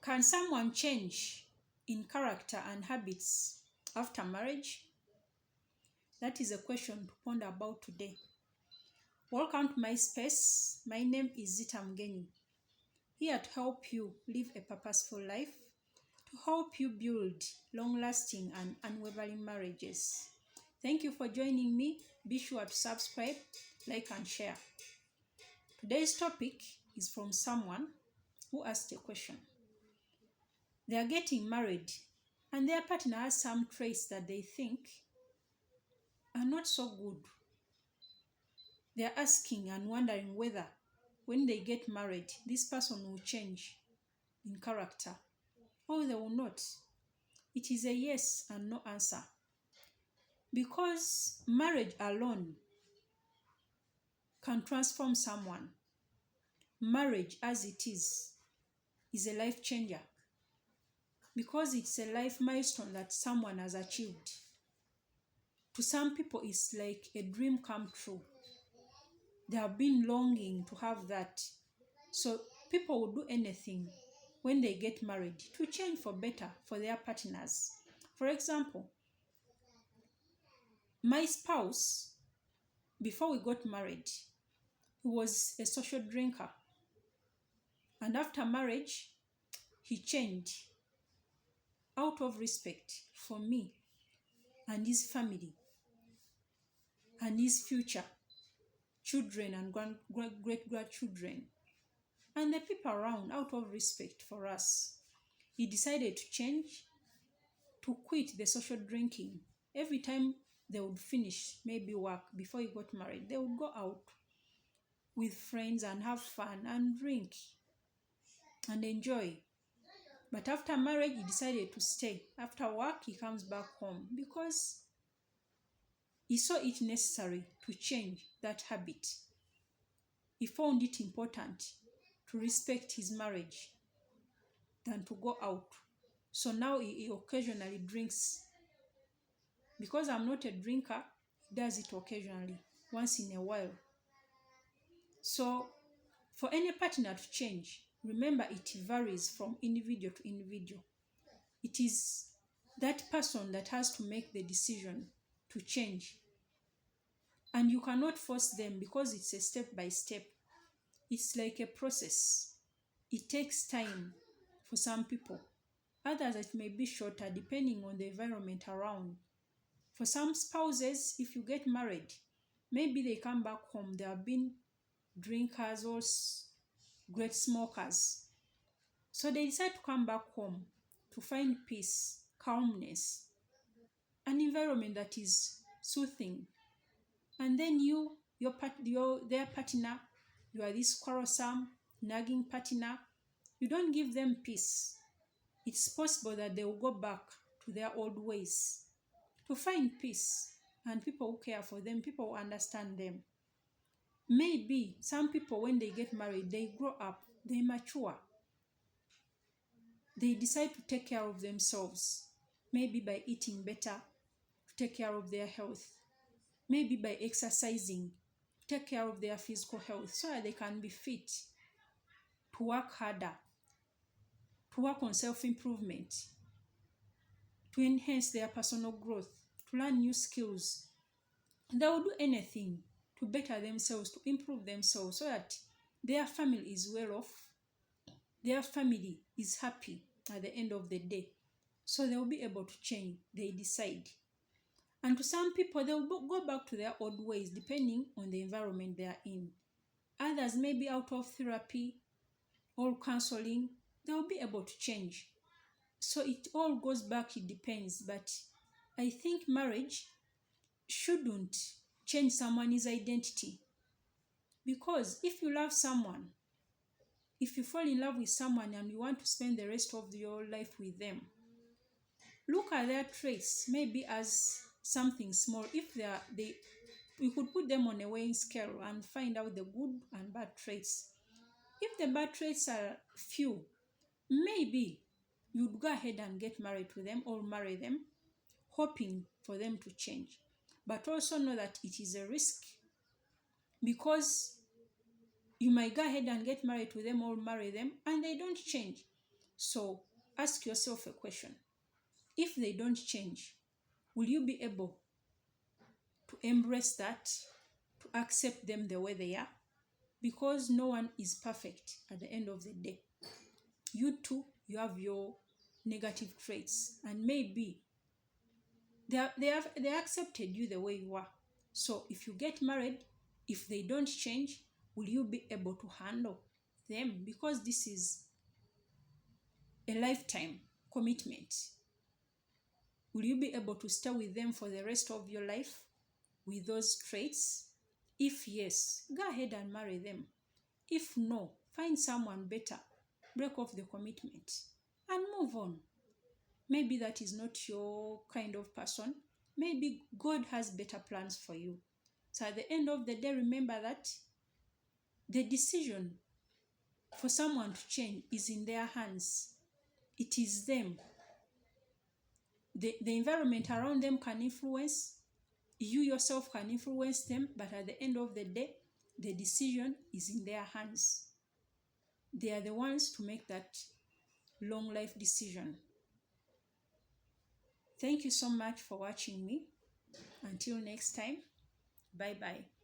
Can someone change in character and habits after marriage? That is a question to ponder about today. Welcome to my space. My name is Zita Mgeni. Here to help you live a purposeful life, to help you build long-lasting and unwavering marriages. Thank you for joining me. Be sure to subscribe, like, and share. Today's topic is from someone who asked a question. They are getting married and their partner has some traits that they think are not so good. They are asking and wondering whether when they get married, this person will change in character or they will not. It is a yes and no answer. Because marriage alone can transform someone. Marriage as it is a life changer. Because it's a life milestone that someone has achieved. To some people, it's like a dream come true. They have been longing to have that. So people will do anything when they get married to change for better for their partners. For example, my spouse, before we got married, he was a social drinker. And after marriage, he changed out of respect for me and his family and his future children and great-grandchildren and the people around. Out of respect for us, he decided to change, to quit the social drinking. Every time they would finish maybe work before he got married, they would go out with friends and have fun and drink and enjoy. But after marriage, he decided to stay. After work, he comes back home because he saw it necessary to change that habit. He found it important to respect his marriage than to go out. So now he occasionally drinks. Because I'm not a drinker, he does it occasionally, once in a while. So for any partner to change, remember it varies from individual to individual. It is that person that has to make the decision to change. And you cannot force them because it's a step by step. It's like a process. It takes time for some people. Others, it may be shorter depending on the environment around. For some spouses, if you get married, maybe they come back home, they have been drinkers or great smokers. So they decide to come back home to find peace, calmness, an environment that is soothing. And then their partner, you are this quarrelsome, nagging partner, you don't give them peace. It's possible that they will go back to their old ways to find peace. And people who care for them, people who understand them. Maybe some people, when they get married, they grow up, they mature. They decide to take care of themselves, maybe by eating better, to take care of their health, maybe by exercising, to take care of their physical health so that they can be fit, to work harder, to work on self-improvement, to enhance their personal growth, to learn new skills. They will do anything to better themselves, to improve themselves so that their family is well off, their family is happy at the end of the day. So they will be able to change, they decide. And to some people, they will go back to their old ways depending on the environment they are in. Others may be out of therapy or counseling, they will be able to change. So it all goes back, it depends. But I think marriage shouldn't change someone's identity. Because if you love someone, if you fall in love with someone and you want to spend the rest of your life with them, look at their traits maybe as something small. If we could put them on a weighing scale and find out the good and bad traits. If the bad traits are few, maybe you'd go ahead and get married to them or marry them, hoping for them to change. But also know that it is a risk, because you might go ahead and get married to them or marry them and they don't change. So ask yourself a question. If they don't change, will you be able to embrace that, to accept them the way they are? Because no one is perfect at the end of the day. You too, you have your negative traits, and maybe they accepted you the way you are. So if you get married, if they don't change, will you be able to handle them? Because this is a lifetime commitment. Will you be able to stay with them for the rest of your life with those traits? If yes, go ahead and marry them. If no, find someone better, break off the commitment, and move on. Maybe that is not your kind of person. Maybe God has better plans for you. So at the end of the day, remember that the decision for someone to change is in their hands. It is them. The environment around them can influence. You yourself can influence them, but at the end of the day, the decision is in their hands. They are the ones to make that long life decision. Thank you so much for watching me. Until next time, bye bye.